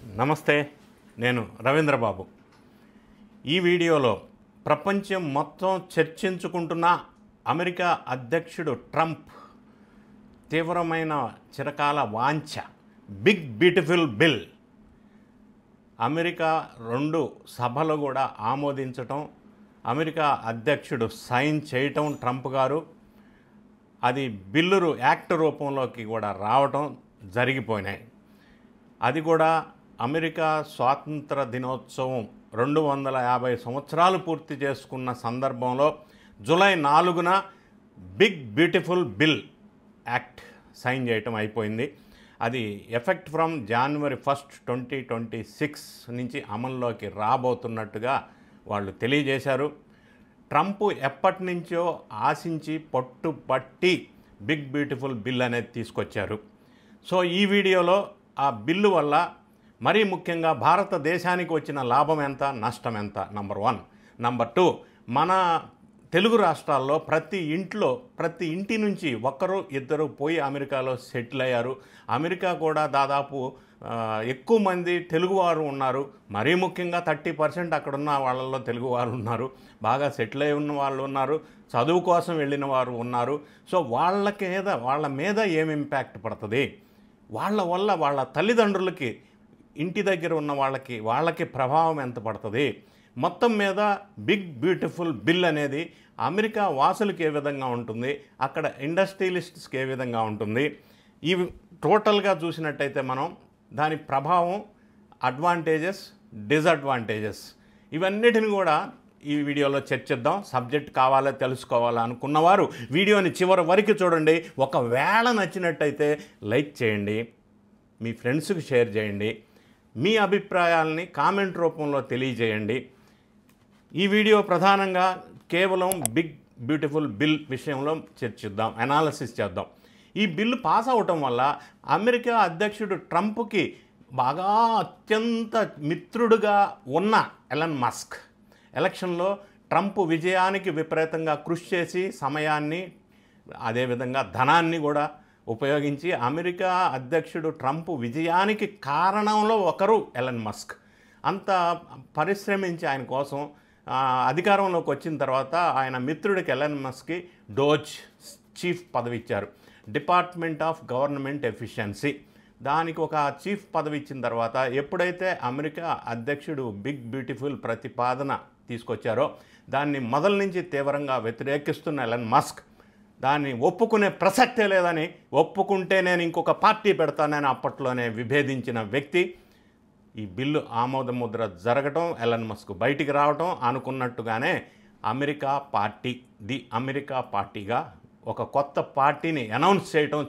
నమస్తే, నేను రవీంద్రబాబు. ఈ వీడియోలో ప్రపంచం మొత్తం చర్చించుకుంటున్న అమెరికా అధ్యక్షుడు ట్రంప్ తీవ్రమైన చిరకాల వాంఛ బిగ్ బ్యూటిఫుల్ బిల్ అమెరికా 2 సభలు కూడా ఆమోదించటం, అమెరికా అధ్యక్షుడు సైన్ చేయటం ట్రంప్ గారు, అది బిల్లు యాక్ట్ రూపంలోకి కూడా రావటం జరిగిపోయినాయి. అది కూడా అమెరికా స్వాతంత్ర దినోత్సవం 250 సంవత్సరాలు పూర్తి చేసుకున్న సందర్భంలో జూలై 4న big beautiful bill act sign చేయటం అయిపోయింది. అది ఎఫెక్ట్ ఫ్రమ్ January 1, 2026 నుంచి అమల్లోకి రాబోతున్నట్టుగా వాళ్ళు తెలియజేశారు. ట్రంప్ ఎప్పటి నుంచో ఆశించి పట్టుబట్టి బిగ్ బ్యూటిఫుల్ బిల్ అనేది తీసుకొచ్చారు. సో ఈ వీడియోలో ఆ బిల్లు వల్ల మరీ ముఖ్యంగా భారతదేశానికి వచ్చిన లాభం ఎంత, నష్టం ఎంత, నంబర్ 1. నంబర్ 2, మన తెలుగు రాష్ట్రాల్లో ప్రతి ఇంటి నుంచి ఒకరు ఇద్దరు పోయి అమెరికాలో సెటిల్ అయ్యారు. అమెరికా కూడా దాదాపు ఎక్కువ మంది తెలుగువారు ఉన్నారు. మరీ ముఖ్యంగా 30% అక్కడున్న వాళ్ళల్లో తెలుగువారు ఉన్నారు. బాగా సెటిల్ అయి ఉన్న వాళ్ళు ఉన్నారు, చదువు కోసం వెళ్ళిన వారు ఉన్నారు. సో వాళ్ళ మీద ఏం ఇంపాక్ట్ పడుతుంది, వాళ్ళ వల్ల వాళ్ళ తల్లిదండ్రులకి, ఇంటి దగ్గర ఉన్న వాళ్ళకి ప్రభావం ఎంత పడుతుంది, మొత్తం మీద బిగ్ బ్యూటిఫుల్ బిల్ అనేది అమెరికా వాసులకు ఏ విధంగా ఉంటుంది, అక్కడ ఇండస్ట్రియలిస్ట్స్కి ఏ విధంగా ఉంటుంది, ఇవి టోటల్గా చూసినట్టయితే మనం దాని ప్రభావం, అడ్వాంటేజెస్, డిసడ్వాంటేజెస్ ఇవన్నిటిని కూడా ఈ వీడియోలో చర్చిద్దాం. సబ్జెక్ట్ కావాలో తెలుసుకోవాలా అనుకున్నవారు వీడియోని చివరి వరకు చూడండి. ఒకవేళ నచ్చినట్టయితే లైక్ చేయండి, మీ ఫ్రెండ్స్కి షేర్ చేయండి, మీ అభిప్రాయాలని కామెంట్ రూపంలో తెలియజేయండి. ఈ వీడియో ప్రధానంగా కేవలం బిగ్ బ్యూటిఫుల్ బిల్ విషయంలో చర్చిద్దాం, అనాలిసిస్ చేద్దాం. ఈ బిల్లు పాస్ అవటం వల్ల అమెరికా అధ్యక్షుడు ట్రంప్కి బాగా అత్యంత మిత్రుడుగా ఉన్న ఎలన్ మస్క్ ఎలక్షన్లో ట్రంప్ విజయానికి విపరీతంగా కృషి చేసి సమయాన్ని, అదేవిధంగా ధనాన్ని కూడా ఉపయోగించి అమెరికా అధ్యక్షుడు ట్రంప్ విజయానికి కారణంలో ఒకరు ఎలన్ మస్క్. అంత పరిశ్రమించి ఆయన కోసం అధికారంలోకి వచ్చిన తర్వాత ఆయన మిత్రుడికి ఎలన్ మస్క్కి డోజ్ చీఫ్ పదవి ఇచ్చారు, డిపార్ట్మెంట్ ఆఫ్ గవర్నమెంట్ ఎఫిషియన్సీ. దానికి ఒక చీఫ్ పదవి ఇచ్చిన తర్వాత ఎప్పుడైతే అమెరికా అధ్యక్షుడు బిగ్ బ్యూటిఫుల్ ప్రతిపాదన తీసుకొచ్చారో దాన్ని మొదల నుంచి తీవ్రంగా వ్యతిరేకిస్తున్న ఎలన్ మస్క్ దాన్ని ఒప్పుకునే ప్రసక్తే లేదని, ఒప్పుకుంటే నేను ఇంకొక పార్టీ పెడతానని అప్పట్లోనే విభేదించిన వ్యక్తి. ఈ బిల్లు ఆమోద ముద్ర జరగటం, ఎలన్ మస్క్ బయటికి రావటం, అనుకున్నట్టుగానే అమెరికా పార్టీగా ఒక కొత్త పార్టీని అనౌన్స్ చేయటం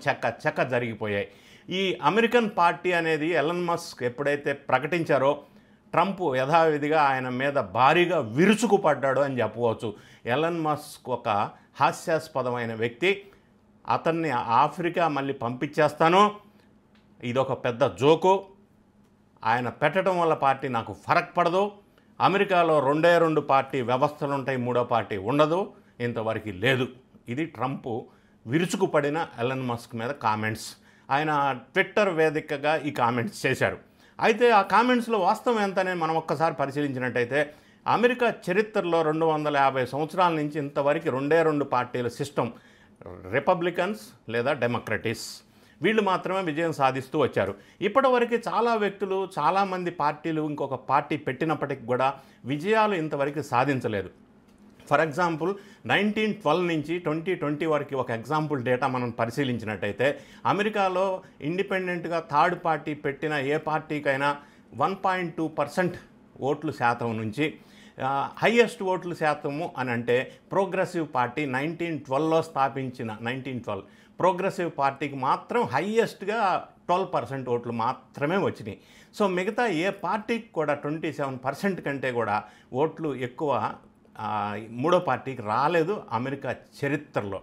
చక్క జరిగిపోయాయి. ఈ అమెరికన్ పార్టీ అనేది ఎలన్ మస్క్ ఎప్పుడైతే ప్రకటించారో ట్రంప్ యథావిధిగా ఆయన మీద భారీగా విరుచుకుపడ్డాడు అని చెప్పవచ్చు. ఎలన్ మస్క్ ఒక హాస్యాస్పదమైన వ్యక్తి. అతన్ని ఆఫ్రికా మళ్ళీ పంపించేస్తాను, ఇదొక పెద్ద జోకు, ఆయన పెట్టడం వల్ల పార్టీ నాకు ఫరక్ పడదు, అమెరికాలో 2 పార్టీ వ్యవస్థలు ఉంటాయి, 3వ పార్టీ ఉండదు, ఇంతవరకు లేదు. ఇది ట్రంప్ విరుచుకుపడిన ఎలన్ మస్క్ మీద కామెంట్స్. ఆయన ట్విట్టర్ వేదికగా ఈ కామెంట్స్ చేశారు. అయితే ఆ కామెంట్స్లో వాస్తవం ఎంతనే మనం ఒక్కసారి పరిశీలించినట్టయితే అమెరికా చరిత్రలో 250 సంవత్సరాల నుంచి ఇంతవరకు 2 పార్టీల సిస్టమ్, రిపబ్లికన్స్ లేదా డెమోక్రటిస్, వీళ్ళు మాత్రమే విజయం సాధిస్తూ వచ్చారు. ఇప్పటివరకు చాలా వ్యక్తులు, చాలామంది పార్టీలు ఇంకొక పార్టీ పెట్టినప్పటికి కూడా విజయాలు ఇంతవరకు సాధించలేదు. ఫర్ ఎగ్జాంపుల్ 1912 నుంచి 2020 వరకు ఒక ఎగ్జాంపుల్ డేటా మనం పరిశీలించినట్టయితే అమెరికాలో ఇండిపెండెంట్గా థర్డ్ పార్టీ పెట్టిన ఏ పార్టీకైనా 1.2% ఓట్ల శాతం నుంచి హైయెస్ట్ ఓట్ల శాతము అని అంటే ప్రోగ్రెసివ్ పార్టీ 1912లో స్థాపించిన 1912 ప్రోగ్రెసివ్ పార్టీకి మాత్రం హైయెస్ట్గా 12% ఓట్లు మాత్రమే వచ్చినాయి. సో మిగతా ఏ పార్టీకి కూడా 27% కంటే కూడా ఓట్లు ఎక్కువ 3వ పార్టీకి రాలేదు అమెరికా చరిత్రలో.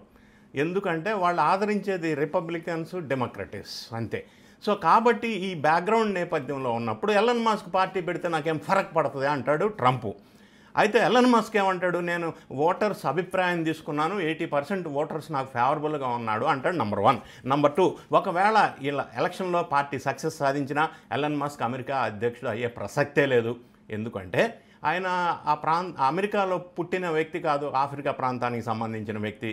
ఎందుకంటే వాళ్ళు ఆదరించేది రిపబ్లికన్స్, డెమోక్రటిక్స్ అంతే. సో కాబట్టి ఈ బ్యాక్గ్రౌండ్ నేపథ్యంలో ఉన్నప్పుడు ఎలన్ మస్క్ పార్టీ పెడితే నాకేం ఫరక్ పడుతుంది అంటాడు ట్రంప్. అయితే ఎలన్ మస్క్ ఏమంటాడు, నేను ఓటర్స్ అభిప్రాయం తీసుకున్నాను, 80% ఓటర్స్ నాకు ఫేవరబుల్గా ఉన్నాడు అంటాడు. నెంబర్ 1. నెంబర్ 2, ఒకవేళ ఇలా ఎలక్షన్లో పార్టీ సక్సెస్ సాధించినా ఎలన్ మస్క్ అమెరికా అధ్యక్షుడు అయ్యే ప్రసక్తే లేదు. ఎందుకంటే ఆయన అమెరికాలో పుట్టిన వ్యక్తి కాదు, ఆఫ్రికా ప్రాంతానికి సంబంధించిన వ్యక్తి.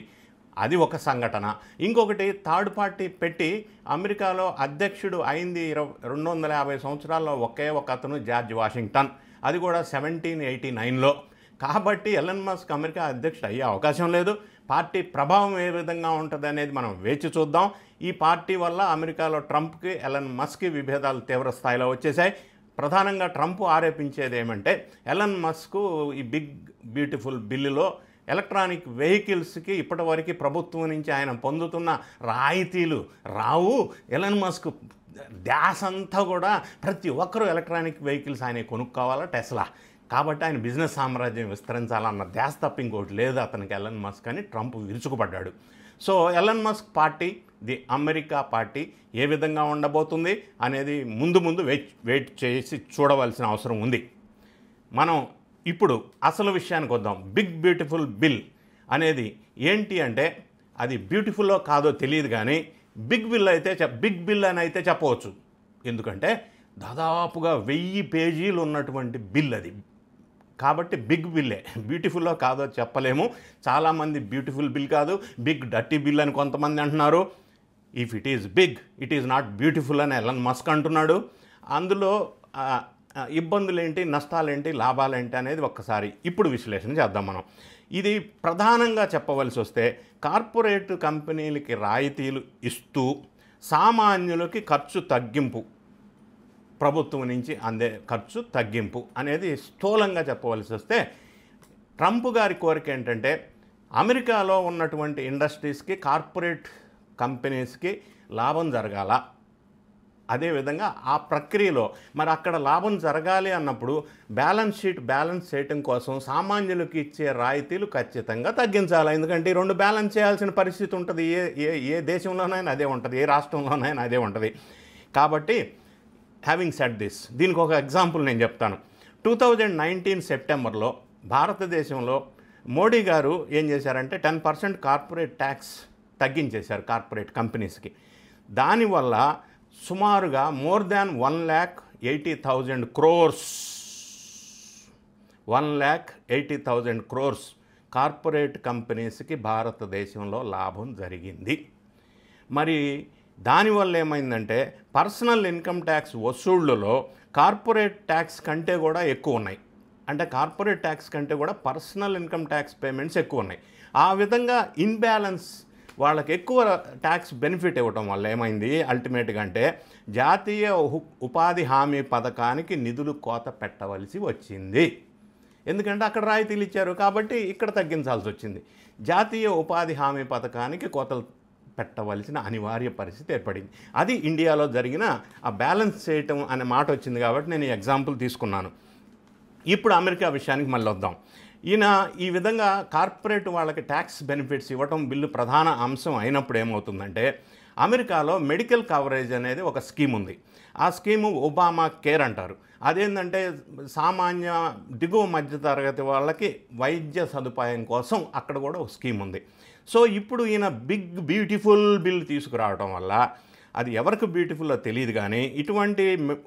అది ఒక సంఘటన. ఇంకొకటి, థర్డ్ పార్టీ పెట్టి అమెరికాలో అధ్యక్షుడు అయింది 250 సంవత్సరాల్లో ఒకే ఒక అతను, జార్జ్ వాషింగ్టన్. అది కూడా 1789లో. కాబట్టి ఎలన్ మస్క్ అమెరికా అధ్యక్షుడు అయ్యే అవకాశం లేదు. పార్టీ ప్రభావం ఏ విధంగా ఉంటుంది అనేది మనం వేచి చూద్దాం. ఈ పార్టీ వల్ల అమెరికాలో ట్రంప్కి ఎలన్ మస్క్కి విభేదాలు తీవ్ర స్థాయిలో వచ్చేసాయి. ప్రధానంగా ట్రంప్ ఆరోపించేది ఏమంటే, ఎలన్ మస్క్ ఈ బిగ్ బ్యూటిఫుల్ బిల్లులో ఎలక్ట్రానిక్ వెహికల్స్కి ఇప్పటివరకు ప్రభుత్వం నుంచి ఆయన పొందుతున్న రాయితీలు రావు. ఎలన్ మస్క్ ధ్యాస అంతా కూడా ప్రతి ఒక్కరూ ఎలక్ట్రానిక్ వెహికల్స్ ఆయన కొనుక్కోవాలా, టెస్లా. కాబట్టి ఆయన బిజినెస్ సామ్రాజ్యం విస్తరించాలన్న ధ్యాస తప్ప ఇంకోటి లేదు అతనికి, ఎలన్ మస్క్ అని ట్రంప్ విరుచుకుపడ్డాడు. So Elon Musk party, the America party ఏ విధంగా ఉండబోతుంది అనేది ముందు వెయిట్ చేసి చూడవలసిన అవసరం ఉంది. మనం ఇప్పుడు అసలు విషయానికి వద్దాం. బిగ్ బ్యూటిఫుల్ బిల్ అనేది ఏంటి అంటే, అది బ్యూటిఫుల్లో కాదో తెలియదు కానీ బిగ్ బిల్ అని అయితే చెప్పవచ్చు. ఎందుకంటే దాదాపుగా 1000 పేజీలు ఉన్నటువంటి బిల్ అది. కాబట్టి బిగ్ బిల్లే. బ్యూటిఫుల్లో కాదో చెప్పలేము. చాలామంది బ్యూటిఫుల్ బిల్ కాదు, బిగ్ డర్టీ బిల్ అని కొంతమంది అంటున్నారు. If it is big, it is not beautiful అని ఎలన్ మస్క్ అంటున్నాడు. అందులో ఇబ్బందులేంటి, నష్టాలేంటి, లాభాలేంటి అనేది ఒక్కసారి ఇప్పుడు విశ్లేషణ చేద్దాం మనం. ఇది ప్రధానంగా చెప్పవలసి వస్తే, కార్పొరేట్ కంపెనీలకి రాయితీలు ఇస్తూ సామాన్యులకి ఖర్చు తగ్గింపు, ప్రభుత్వం నుంచి అందే ఖర్చు తగ్గింపు అనేది స్థూలంగా చెప్పవలసి వస్తే, ట్రంప్ గారి కోరిక ఏంటంటే అమెరికాలో ఉన్నటువంటి ఇండస్ట్రీస్కి, కార్పొరేట్ కంపెనీస్కి లాభం జరగాల. అదేవిధంగా ఆ ప్రక్రియలో మరి అక్కడ లాభం జరగాలి అన్నప్పుడు బ్యాలెన్స్ చేయటం కోసం సామాన్యులకు ఇచ్చే రాయితీలు ఖచ్చితంగా తగ్గించాలి. ఎందుకంటే ఈ రెండు బ్యాలెన్స్ చేయాల్సిన పరిస్థితి ఉంటుంది. ఏ దేశంలోనైనా అదే ఉంటుంది, ఏ రాష్ట్రంలోనైనా అదే ఉంటుంది. కాబట్టి హ్యావింగ్ సెడ్ దిస్, దీనికి ఒక ఎగ్జాంపుల్ నేను చెప్తాను. 2019 సెప్టెంబర్లో భారతదేశంలో మోడీ గారు ఏం చేశారంటే 10% కార్పొరేట్ ట్యాక్స్ తగ్గించేశారు కార్పొరేట్ కంపెనీస్కి. దానివల్ల సుమారుగా more than 1,80,000 crores 1,80,000 crores corporate కంపెనీస్కి భారతదేశంలో లాభం జరిగింది. మరి దానివల్ల ఏమైందంటే పర్సనల్ ఇన్కమ్ ట్యాక్స్ వసూళ్లలో కార్పొరేట్ ట్యాక్స్ కంటే కూడా ఎక్కువ ఉన్నాయి. అంటే కార్పొరేట్ ట్యాక్స్ కంటే కూడా పర్సనల్ ఇన్కమ్ ట్యాక్స్ పేమెంట్స్ ఎక్కువ ఉన్నాయి. ఆ విధంగా ఇన్బ్యాలెన్స్, వాళ్ళకి ఎక్కువ ట్యాక్స్ బెనిఫిట్ ఇవ్వటం వల్ల ఏమైంది అల్టిమేట్గా అంటే, జాతీయ ఉపాధి హామీ పథకానికి నిధులు కోత పెట్టవలసి వచ్చింది. ఎందుకంటే అక్కడ రాయితీలు ఇచ్చారు కాబట్టి ఇక్కడ తగ్గించాల్సి వచ్చింది. జాతీయ ఉపాధి హామీ పథకానికి కోతలు పెట్టవలసిన అనివార్య పరిస్థితి ఏర్పడింది. అది ఇండియాలో జరిగిన ఆ బ్యాలెన్స్ చేయటం అనే మాట వచ్చింది కాబట్టి నేను ఈ ఎగ్జాంపుల్ తీసుకున్నాను. ఇప్పుడు అమెరికా విషయానికి మళ్ళీ వద్దాం. ఈయన ఈ విధంగా కార్పొరేట్ వాళ్ళకి ట్యాక్స్ బెనిఫిట్స్ ఇవ్వటం బిల్లు ప్రధాన అంశం అయినప్పుడు ఏమవుతుందంటే, అమెరికాలో మెడికల్ కవరేజ్ అనేది ఒక స్కీమ్ ఉంది. ఆ స్కీము ఒబామా కేర్ అంటారు. అదేంటంటే సామాన్య దిగువ మధ్యతరగతి వాళ్ళకి వైద్య సదుపాయం కోసం అక్కడ కూడా ఒక స్కీమ్ ఉంది. సో ఇప్పుడు ఈయన బిగ్ బ్యూటిఫుల్ బిల్ తీసుకురావడం వల్ల, అది ఎవరికి బ్యూటిఫుల్లో తెలియదు కానీ, ఇటువంటి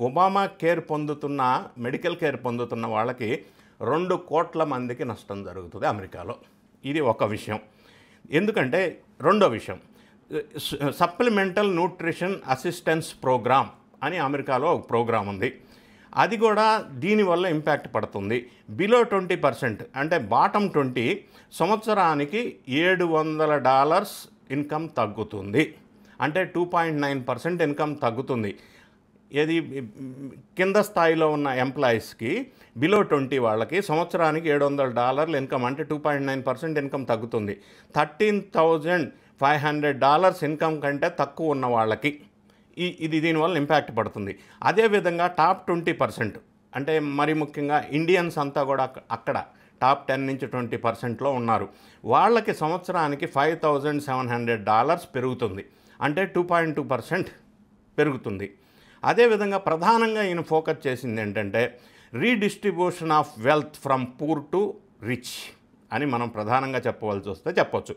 ఒబామా కేర్ పొందుతున్న, మెడికల్ కేర్ పొందుతున్న వాళ్ళకి 2 కోట్ల మందికి నష్టం జరుగుతుంది అమెరికాలో. ఇది ఒక విషయం. ఎందుకంటే రెండో విషయం, సప్లిమెంటల్ న్యూట్రిషన్ అసిస్టెన్స్ ప్రోగ్రామ్ అని అమెరికాలో ఒక ప్రోగ్రాం ఉంది. అది కూడా దీనివల్ల ఇంపాక్ట్ పడుతుంది. బిలో 20%, అంటే బాటమ్ 20 సంవత్సరానికి $700 ఇన్కమ్ తగ్గుతుంది. అంటే 2.9% ఇన్కమ్ తగ్గుతుంది. ఏది కింద స్థాయిలో ఉన్న ఎంప్లాయీస్కి, బిలో 20 వాళ్ళకి సంవత్సరానికి $700 ఇన్కమ్, అంటే 2.9% ఇన్కమ్ తగ్గుతుంది. $13,500 ఇన్కమ్ కంటే తక్కువ ఉన్న వాళ్ళకి ఇది దీనివల్ల ఇంపాక్ట్ పడుతుంది. అదేవిధంగా టాప్ 20%, అంటే మరి ముఖ్యంగా ఇండియన్స్ అంతా కూడా అక్కడ టాప్ 10 నుంచి 20%లో ఉన్నారు. వాళ్ళకి సంవత్సరానికి $5,700 పెరుగుతుంది. అంటే 2.2% పెరుగుతుంది. అదేవిధంగా ప్రధానంగా ఈయన ఫోకస్ చేసింది ఏంటంటే, redistribution of wealth from poor to rich అని మనం ప్రధానంగా చెప్పవలసి వస్తే చెప్పొచ్చు.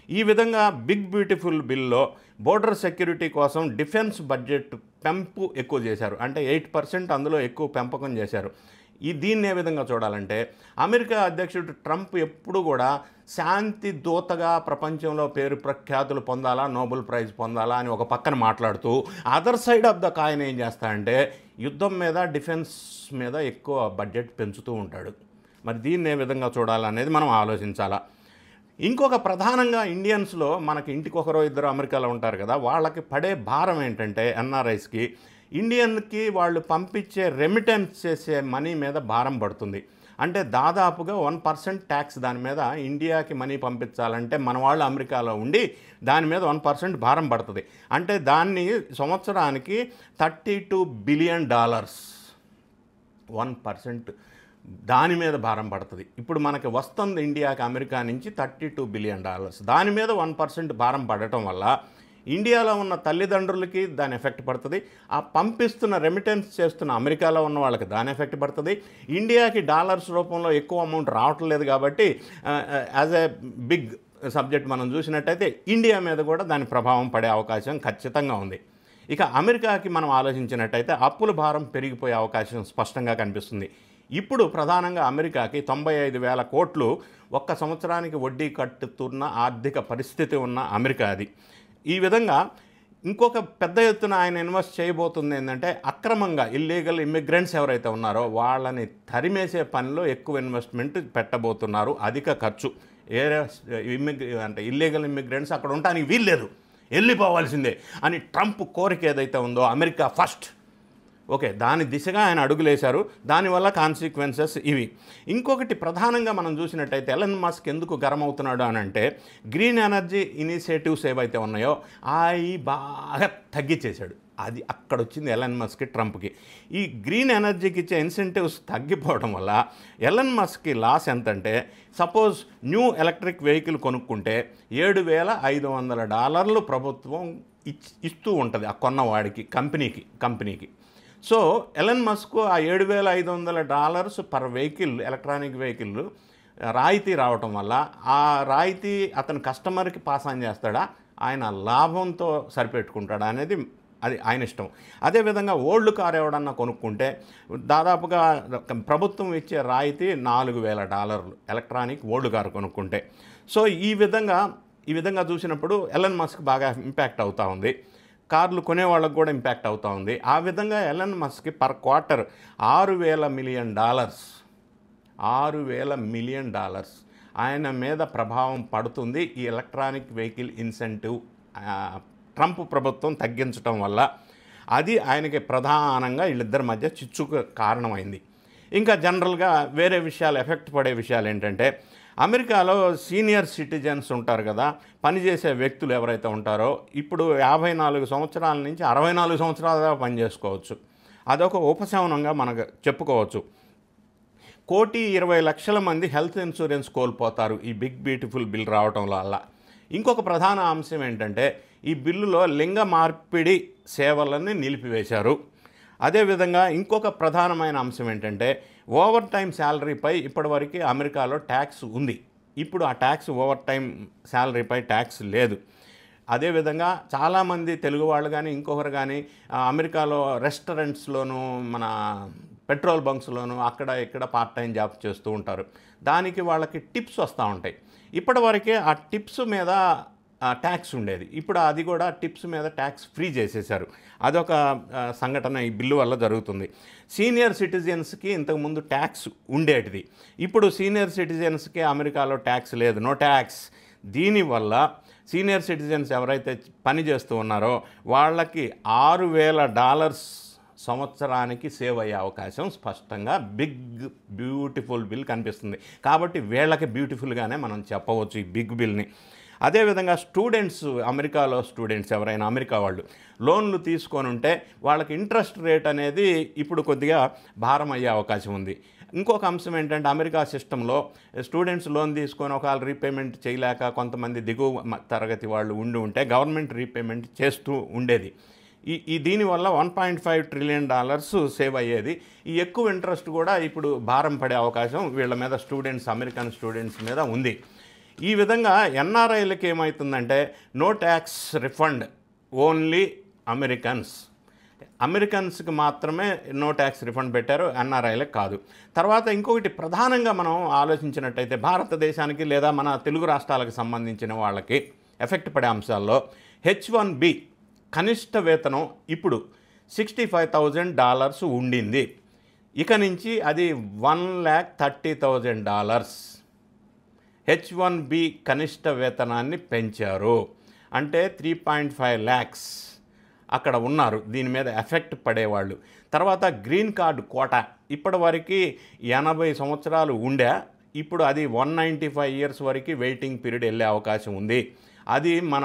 ఈ విధంగా బిగ్ బ్యూటిఫుల్ బిల్లో బోర్డర్ సెక్యూరిటీ కోసం డిఫెన్స్ బడ్జెట్ పెంపు ఎక్కువ చేశారు. అంటే 8% అందులో ఎక్కువ పెంపకం చేశారు. దీన్ని ఏ విధంగా చూడాలంటే, అమెరికా అధ్యక్షుడు ట్రంప్ ఎప్పుడు కూడా శాంతి దూతగా ప్రపంచంలో పేరు ప్రఖ్యాతులు పొందాలా, నోబెల్ ప్రైజ్ పొందాలా అని ఒక పక్కన మాట్లాడుతూ, other side of the coin ఏం చేస్తాడంటే యుద్ధం మీద, డిఫెన్స్ మీద ఎక్కువ బడ్జెట్ పెంచుతూ ఉంటాడు. మరి దీన్ని ఏ విధంగా చూడాలనేది మనం ఆలోచించాలా. ఇంకొక ప్రధానంగా ఇండియన్స్లో మనకి ఇంటికొకరో ఇద్దరు అమెరికాలో ఉంటారు కదా, వాళ్ళకి పడే భారం ఏంటంటే ఎన్ఆర్ఐస్కి ఇండియన్కి వాళ్ళు పంపించే రెమిటెన్స్ చేసే మనీ మీద భారం పడుతుంది. అంటే దాదాపుగా 1% ట్యాక్స్ దాని మీద ఇండియాకి మనీ పంపించాలంటే మన వాళ్ళు అమెరికాలో ఉండి దాని మీద 1% భారం పడుతుంది. అంటే దాన్ని సంవత్సరానికి $32 బిలియన్ 1% దాని మీద భారం పడుతుంది. ఇప్పుడు మనకి వస్తుంది ఇండియాకి అమెరికా నుంచి $32 బిలియన్. దాని మీద 1% భారం పడటం వల్ల ఇండియాలో ఉన్న తల్లిదండ్రులకి దాని ఎఫెక్ట్ పడుతుంది. ఆ పంపిస్తున్న రెమిటెన్స్ చేస్తున్న అమెరికాలో ఉన్న వాళ్ళకి దాని ఎఫెక్ట్ పడుతుంది. ఇండియాకి డాలర్స్ రూపంలో ఎక్కువ అమౌంట్ రావట్లేదు కాబట్టి యాజ్ ఏ బిగ్ సబ్జెక్ట్ మనం చూసినట్టయితే ఇండియా మీద కూడా దాని ప్రభావం పడే అవకాశం ఖచ్చితంగా ఉంది. ఇక అమెరికాకి మనం ఆలోచించినట్టయితే అప్పుల భారం పెరిగిపోయే అవకాశం స్పష్టంగా కనిపిస్తుంది. ఇప్పుడు ప్రధానంగా అమెరికాకి 95,000 కోట్లు ఒక్క సంవత్సరానికి వడ్డీ కట్టుతున్న ఆర్థిక పరిస్థితి ఉన్న అమెరికా అది. ఈ విధంగా ఇంకొక పెద్ద ఎత్తున ఆయన ఇన్వెస్ట్ చేయబోతుంది ఏంటంటే, అక్రమంగా ఇల్లీగల్ ఇమ్మిగ్రెంట్స్ ఎవరైతే ఉన్నారో వాళ్ళని తరిమేసే పనిలో ఎక్కువ ఇన్వెస్ట్మెంట్ పెట్టబోతున్నారు. అధిక ఖర్చు. అంటే ఇల్లీగల్ ఇమ్మిగ్రెంట్స్ అక్కడ ఉండడానికి వీల్లేదు, వెళ్ళిపోవాల్సిందే అని ట్రంప్ కోరిక ఏదైతే ఉందో అమెరికా ఫస్ట్, ఓకే, దాని దిశగా ఆయన అడుగులేశారు. దానివల్ల కాన్సిక్వెన్సెస్ ఇవి. ఇంకొకటి ప్రధానంగా మనం చూసినట్టయితే ఎలన్ మస్క్ ఎందుకు గరం అవుతున్నాడు అని అంటే, గ్రీన్ ఎనర్జీ ఇనిషియేటివ్స్ ఏవైతే ఉన్నాయో అవి బాగా తగ్గించేశాడు. అది అక్కడ వచ్చింది ఎలన్ మస్క్కి, ట్రంప్కి. ఈ గ్రీన్ ఎనర్జీకి ఇచ్చే ఇన్సెంటివ్స్ తగ్గిపోవడం వల్ల ఎలన్ మస్క్కి లాస్ ఎంతంటే, సపోజ్ న్యూ ఎలక్ట్రిక్ వెహికల్ కొనుక్కుంటే $7,500 ప్రభుత్వం ఇస్తూ ఉంటుంది ఆ కొన్నవాడికి, కంపెనీకి. సో ఎలన్ మస్క్ ఆ $7,500 పర్ వెహికల్, ఎలక్ట్రానిక్ వెహికల్ రాయితీ రావటం వల్ల ఆ రాయితీ అతను కస్టమర్కి పాస్ ఆన్ చేస్తాడా, ఆయన లాభంతో సరిపెట్టుకుంటాడా అనేది అది ఆయన ఇష్టం. అదేవిధంగా ఓల్డ్ కార్ ఎవడన్నా కొనుక్కుంటే దాదాపుగా ప్రభుత్వం ఇచ్చే రాయితీ $4,000 ఎలక్ట్రానిక్ ఓల్డ్ కార్ కొనుక్కుంటే. సో ఈ విధంగా చూసినప్పుడు ఎలన్ మస్క్ బాగా ఇంపాక్ట్ అవుతూ ఉంది. కార్లు కొనేవాళ్ళకు కూడా ఇంపాక్ట్ అవుతూ ఉంది. ఆ విధంగా ఎలన్ మస్క్కి పర్ క్వార్టర్ $6,000 మిలియన్ ఆయన మీద ప్రభావం పడుతుంది ఈ ఎలక్ట్రానిక్ వెహికల్ ఇన్సెంటివ్ ట్రంప్ ప్రభుత్వం తగ్గించడం వల్ల. అది ఆయనకి ప్రధానంగా వీళ్ళిద్దరి మధ్య చిచ్చుకు కారణమైంది. ఇంకా జనరల్గా వేరే విషయాలు, ఎఫెక్ట్ పడే విషయాలు ఏంటంటే, అమెరికాలో సీనియర్ సిటిజన్స్ ఉంటారు కదా, పనిచేసే వ్యక్తులు ఎవరైతే ఉంటారో ఇప్పుడు 54 సంవత్సరాల నుంచి 64 సంవత్సరాల దాకా పనిచేసుకోవచ్చు. అదొక ఉపశమనంగా మనకు చెప్పుకోవచ్చు. 1,20,00,000 మంది హెల్త్ ఇన్సూరెన్స్ కోల్పోతారు ఈ బిగ్ బ్యూటిఫుల్ బిల్ రావటం వల్ల. ఇంకొక ప్రధాన అంశం ఏంటంటే, ఈ బిల్లులో లింగ మార్పిడి సేవలని నిలిపివేశారు. అదేవిధంగా ఇంకొక ప్రధానమైన అంశం ఏంటంటే, ఓవర్ టైం శాలరీపై ఇప్పటివరకు అమెరికాలో ట్యాక్స్ ఉంది. ఇప్పుడు ఆ ట్యాక్స్ ఓవర్ టైం శాలరీపై ట్యాక్స్ లేదు. అదేవిధంగా చాలామంది తెలుగు వాళ్ళు కానీ ఇంకొకరు కానీ అమెరికాలో రెస్టారెంట్స్లోనూ, మన పెట్రోల్ బంక్స్లోనూ అక్కడ ఇక్కడ పార్ట్ టైం జాబ్ చేస్తూ ఉంటారు. దానికి వాళ్ళకి టిప్స్ వస్తూ ఉంటాయి. ఇప్పటివరకే ఆ టిప్స్ మీద ట్యాక్స్ ఉండేది. ఇప్పుడు అది కూడా టిప్స్ మీద ట్యాక్స్ ఫ్రీ చేసేశారు. అదొక సంఘటన ఈ బిల్లు వల్ల జరుగుతుంది. సీనియర్ సిటిజన్స్కి ఇంతకుముందు ట్యాక్స్ ఉండేటిది. ఇప్పుడు సీనియర్ సిటిజన్స్కి అమెరికాలో ట్యాక్స్ లేదు, నో ట్యాక్స్. దీనివల్ల సీనియర్ సిటిజన్స్ ఎవరైతే పని చేస్తూ ఉన్నారో వాళ్ళకి $6,000 సంవత్సరానికి సేవ్ అయ్యే అవకాశం స్పష్టంగా బిగ్ బ్యూటిఫుల్ బిల్ కనిపిస్తుంది. కాబట్టి వీళ్ళకి బ్యూటిఫుల్గానే మనం చెప్పవచ్చు ఈ బిగ్ బిల్ని. అదేవిధంగా స్టూడెంట్స్, అమెరికాలో స్టూడెంట్స్ ఎవరైనా అమెరికా వాళ్ళు లోన్లు తీసుకొని ఉంటే వాళ్ళకి ఇంట్రెస్ట్ రేట్ అనేది ఇప్పుడు కొద్దిగా భారం అయ్యే అవకాశం ఉంది. ఇంకొక అంశం ఏంటంటే, అమెరికా సిస్టంలో స్టూడెంట్స్ లోన్ తీసుకొని ఒకవేళ రీపేమెంట్ చేయలేక కొంతమంది దిగువ తరగతి వాళ్ళు ఉండి ఉంటే గవర్నమెంట్ రీపేమెంట్ చేస్తూ ఉండేది. దీనివల్ల $1.5 ట్రిలియన్ సేవ్ అయ్యేది. ఈ ఎక్కువ ఇంట్రెస్ట్ కూడా ఇప్పుడు భారం పడే అవకాశం వీళ్ళ మీద అమెరికన్ స్టూడెంట్స్ మీద ఉంది. ఈ విధంగా ఎన్ఆర్ఐలకి ఏమవుతుందంటే నో ట్యాక్స్ రిఫండ్, ఓన్లీ అమెరికన్స్కి మాత్రమే నో ట్యాక్స్ రిఫండ్ పెట్టారు, ఎన్ఆర్ఐలకు కాదు. తర్వాత ఇంకొకటి ప్రధానంగా మనం ఆలోచించినట్టయితే భారతదేశానికి లేదా మన తెలుగు రాష్ట్రాలకు సంబంధించిన వాళ్ళకి ఎఫెక్ట్ పడే అంశాల్లో H1B కనిష్ట వేతనం ఇప్పుడు $65,000 ఉండింది. ఇక నుంచి అది $1,30,000. H1B కనిష్ట వేతనాన్ని పెంచారు, అంటే 3.5 lakhs అక్కడ ఉన్నారు దీని మీద ఎఫెక్ట్ పడేవాళ్ళు. తర్వాత గ్రీన్ కార్డు కోటా ఇప్పటివరకు 80 సంవత్సరాలు ఉండే, ఇప్పుడు అది 195 years వరకు వెయిటింగ్ పీరియడ్ వెళ్ళే అవకాశం ఉంది. అది మన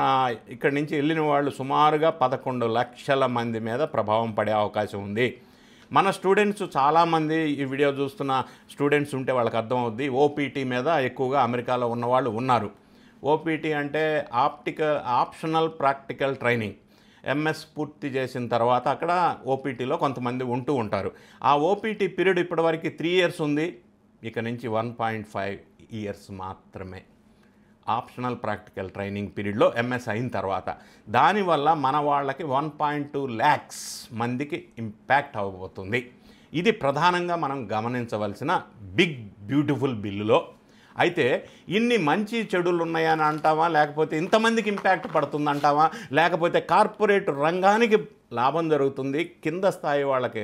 ఇక్కడి నుంచి వెళ్ళిన వాళ్ళు సుమారుగా 11 లక్షల మంది మీద ప్రభావం పడే అవకాశం ఉంది. మన స్టూడెంట్స్ చాలామంది ఈ వీడియో చూస్తున్న స్టూడెంట్స్ ఉంటే వాళ్ళకి అర్థమవుద్ది, ఓపీటీ మీద ఎక్కువగా అమెరికాలో ఉన్నవాళ్ళు ఉన్నారు. ఓపీటీ అంటే ఆప్షనల్ ప్రాక్టికల్ ట్రైనింగ్. ఎంఎస్ పూర్తి చేసిన తర్వాత అక్కడ ఓపీటీలో కొంతమంది ఉంటూ ఉంటారు. ఆ ఓపీటీ పీరియడ్ ఇప్పటివరకు 3 years ఉంది, ఇక నుంచి 1.5 years మాత్రమే ఆప్షనల్ ప్రాక్టికల్ ట్రైనింగ్ పీరియడ్లో ఎంఎస్ అయిన తర్వాత. దానివల్ల మన వాళ్ళకి 1.2 lakhs మందికి ఇంపాక్ట్ అవ్వబోతుంది. ఇది ప్రధానంగా మనం గమనించవలసిన బిగ్ బ్యూటిఫుల్ బిల్లులో. అయితే ఇన్ని మంచి చెడులు ఉన్నాయని అంటావా, లేకపోతే ఇంతమందికి ఇంపాక్ట్ పడుతుందంటావా, లేకపోతే కార్పొరేట్ రంగానికి లాభం జరుగుతుంది, కింద స్థాయి వాళ్ళకి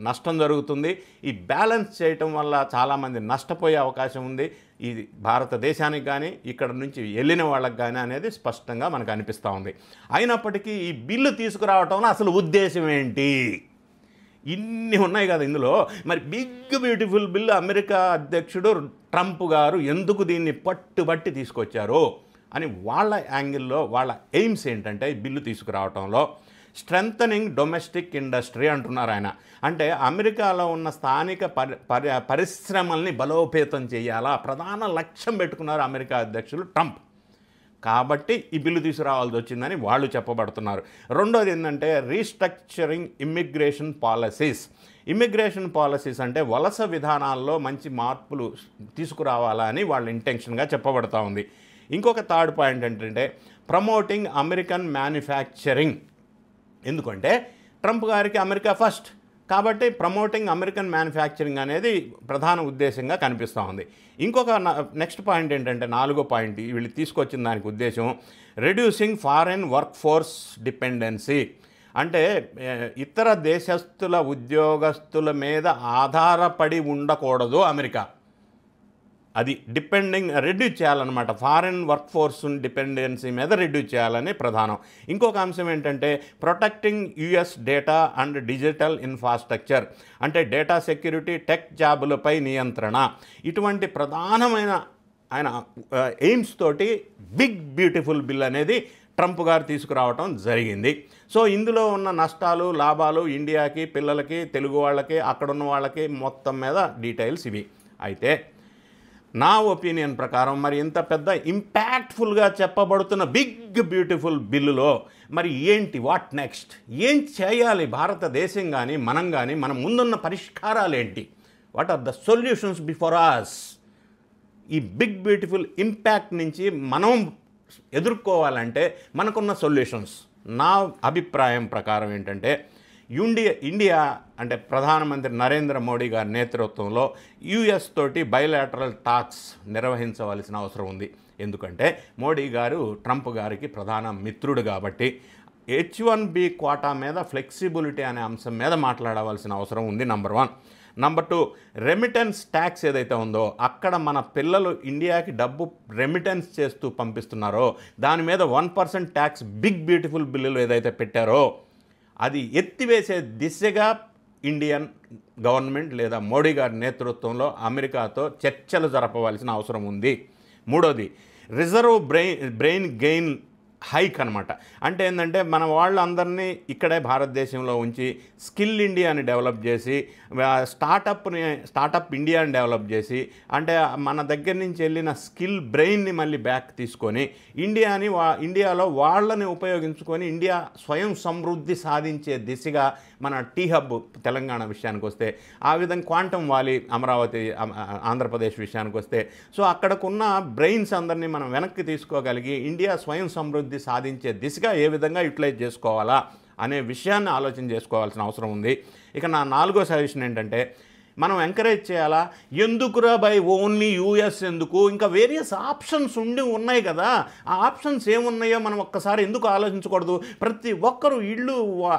నష్టం జరుగుతుంది, ఈ బ్యాలెన్స్ చేయటం వల్ల చాలామంది నష్టపోయే అవకాశం ఉంది, ఇది భారతదేశానికి కానీ ఇక్కడ నుంచి వెళ్ళిన వాళ్ళకి కానీ అనేది స్పష్టంగా మనకు అనిపిస్తూ ఉంది. అయినప్పటికీ ఈ బిల్లు తీసుకురావటంలో అసలు ఉద్దేశం ఏంటి? ఇన్ని ఉన్నాయి కదా ఇందులో. మరి బిగ్ బ్యూటిఫుల్ బిల్లు అమెరికా అధ్యక్షుడు ట్రంప్ గారు ఎందుకు దీన్ని పట్టుబట్టి తీసుకొచ్చారు అని వాళ్ళ యాంగిల్లో వాళ్ళ ఎయిమ్స్ ఏంటంటే ఈ బిల్లు తీసుకురావటంలో స్ట్రెంథనింగ్ డొమెస్టిక్ ఇండస్ట్రీ అంటున్నారు ఆయన. అంటే అమెరికాలో ఉన్న స్థానిక పరిశ్రమల్ని బలోపేతం చేయాలా ప్రధాన లక్ష్యం పెట్టుకున్నారు అమెరికా అధ్యక్షులు ట్రంప్. కాబట్టి ఈ బిల్లు తీసుకురావాల్సి వచ్చిందని వాళ్ళు చెప్పబడుతున్నారు. రెండోది ఏంటంటే రీస్ట్రక్చరింగ్ ఇమ్మిగ్రేషన్ పాలసీస్ అంటే వలస విధానాల్లో మంచి మార్పులు తీసుకురావాలని వాళ్ళ ఇంటెన్షన్గా చెప్పబడుతూ ఉంది. ఇంకొక థర్డ్ పాయింట్ ఏంటంటే ప్రమోటింగ్ అమెరికన్ మ్యానుఫ్యాక్చరింగ్. ఎందుకంటే ట్రంప్ గారికి అమెరికా ఫస్ట్, కాబట్టి ప్రమోటింగ్ అమెరికన్ మ్యానుఫ్యాక్చరింగ్ అనేది ప్రధాన ఉద్దేశంగా కనిపిస్తూ ఉంది. ఇంకొక నెక్స్ట్ పాయింట్ ఏంటంటే 4వ పాయింట్ వీళ్ళు తీసుకొచ్చిన దానికి ఉద్దేశం reducing foreign work force dependency. అంటే ఇతర దేశస్తుల ఉద్యోగస్తుల మీద ఆధారపడి ఉండకూడదు అమెరికా, అది రెడ్యూస్ చేయాలన్నమాట. ఫారెన్ వర్క్ ఫోర్స్ డిపెండెన్సీ మీద రెడ్యూస్ చేయాలని ప్రధానం. ఇంకొక అంశం ఏంటంటే protecting US data and digital infrastructure, అంటే డేటా సెక్యూరిటీ, టెక్ జాబులపై నియంత్రణ. ఇటువంటి ప్రధానమైన ఆయన ఎయిమ్స్ తోటి బిగ్ బ్యూటిఫుల్ బిల్ అనేది ట్రంప్ గారు తీసుకురావటం జరిగింది. సో ఇందులో ఉన్న నష్టాలు లాభాలు ఇండియాకి, పిల్లలకి, తెలుగు వాళ్ళకి, అక్కడున్న వాళ్ళకి మొత్తం మీద డీటెయిల్స్ ఇవి. అయితే నా ఒపీనియన్ ప్రకారం మరి ఇంత పెద్ద ఇంపాక్ట్ఫుల్గా చెప్పబడుతున్న బిగ్ బ్యూటిఫుల్ బిల్లులో మరి ఏంటి, వాట్ నెక్స్ట్, ఏం చేయాలి భారతదేశం కానీ మనం కానీ, మన ముందున్న పరిష్కారాలు ఏంటి, what are the solutions before us? ఈ బిగ్ బ్యూటిఫుల్ ఇంపాక్ట్ నుంచి మనం ఎదుర్కోవాలంటే మనకున్న సొల్యూషన్స్ నా అభిప్రాయం ప్రకారం ఏంటంటే ఇండియా అంటే ప్రధానమంత్రి నరేంద్ర మోడీ గారి నేతృత్వంలో యుఎస్ తోటి బైలాటరల్ టాక్స్ నిర్వహించవలసిన అవసరం ఉంది. ఎందుకంటే మోడీ గారు ట్రంప్ గారికి ప్రధాన మిత్రుడు కాబట్టి H1B కోటా మీద ఫ్లెక్సిబిలిటీ అనే అంశం మీద మాట్లాడవలసిన అవసరం ఉంది, నంబర్ 1. నంబర్ 2, రెమిటెన్స్ ట్యాక్స్ ఏదైతే ఉందో అక్కడ మన పిల్లలు ఇండియాకి డబ్బు రెమిటెన్స్ చేస్తూ పంపిస్తున్నారో దాని మీద 1% ట్యాక్స్ బిగ్ బ్యూటిఫుల్ బిల్లులు ఏదైతే పెట్టారో అది ఎత్తివేసే దిశగా ఇండియన్ గవర్నమెంట్ లేదా మోడీ గారి నేతృత్వంలో అమెరికాతో చర్చలు జరపవలసిన అవసరం ఉంది. 3వది, రిజర్వ్ బ్రెయిన్ గెయిన్ హైక్ అనమాట. అంటే ఏంటంటే మన వాళ్ళందరినీ ఇక్కడే భారతదేశంలో ఉంచి స్కిల్ ఇండియాని డెవలప్ చేసి స్టార్టప్ ఇండియాని డెవలప్ చేసి అంటే మన దగ్గర నుంచి వెళ్ళిన స్కిల్ బ్రెయిన్ని మళ్ళీ బ్యాక్ తీసుకొని ఇండియాలో వాళ్ళని ఉపయోగించుకొని ఇండియా స్వయం సమృద్ధి సాధించే దిశగా మన టీ హబ్ తెలంగాణ విషయానికి వస్తే, ఆ విధంగా క్వాంటమ్ వ్యాలీ అమరావతి ఆంధ్రప్రదేశ్ విషయానికి వస్తే, సో అక్కడకున్న బ్రెయిన్స్ అందరినీ మనం వెనక్కి తీసుకోగలిగి ఇండియా స్వయం సమృద్ధి సాధించే దిశగా ఏ విధంగా యూటిలైజ్ చేసుకోవాలా అనే విషయాన్ని ఆలోచన చేసుకోవాల్సిన అవసరం ఉంది. ఇక నా 4వ సజెషన్ ఏంటంటే, మనం ఎంకరేజ్ చేయాలా, ఎందుకురా బై ఓన్లీ యూఎస్ ఎందుకు, ఇంకా వేరియస్ ఆప్షన్స్ ఉన్నాయి కదా, ఆ ఆప్షన్స్ ఏమున్నాయో మనం ఒక్కసారి ఎందుకు ఆలోచించకూడదు? ప్రతి ఒక్కరు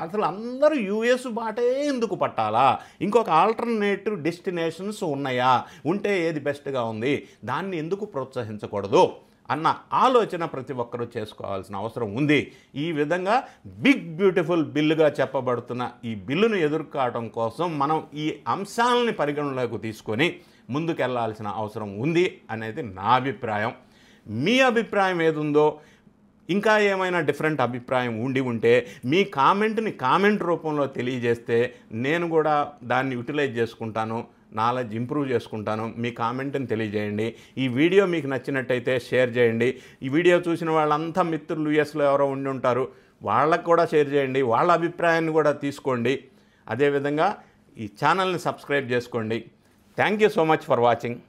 అసలు అందరూ యూఎస్ బాటే ఎందుకు పట్టాలా? ఇంకొక ఆల్టర్నేటివ్ డెస్టినేషన్స్ ఉన్నాయా? ఉంటే ఏది బెస్ట్గా ఉంది, దాన్ని ఎందుకు ప్రోత్సహించకూడదు అన్న ఆలోచన ప్రతి ఒక్కరూ చేసుకోవాల్సిన అవసరం ఉంది. ఈ విధంగా బిగ్ బ్యూటిఫుల్ బిల్లుగా చెప్పబడుతున్న ఈ బిల్లును ఎదుర్కోవడం కోసం మనం ఈ అంశాలని పరిగణలోకి తీసుకొని ముందుకెళ్లాల్సిన అవసరం ఉంది అనేది నా అభిప్రాయం. మీ అభిప్రాయం ఏదుందో, ఇంకా ఏమైనా డిఫరెంట్ అభిప్రాయం ఉంటే మీ కామెంట్ రూపంలో తెలియజేస్తే నేను కూడా దాన్ని యూటిలైజ్ చేసుకుంటాను, నాలెడ్జ్ ఇంప్రూవ్ చేసుకుంటాను. మీ కామెంట్ని తెలియజేయండి. ఈ వీడియో మీకు నచ్చినట్టయితే షేర్ చేయండి. ఈ వీడియో చూసిన వాళ్ళంతా మిత్రులు యూఎస్లో ఎవరో ఉండి ఉంటారు, వాళ్ళకు కూడా షేర్ చేయండి, వాళ్ళ అభిప్రాయాన్ని కూడా తీసుకోండి. అదేవిధంగా ఈ ఛానల్ని సబ్స్క్రైబ్ చేసుకోండి. Thank you so much for watching.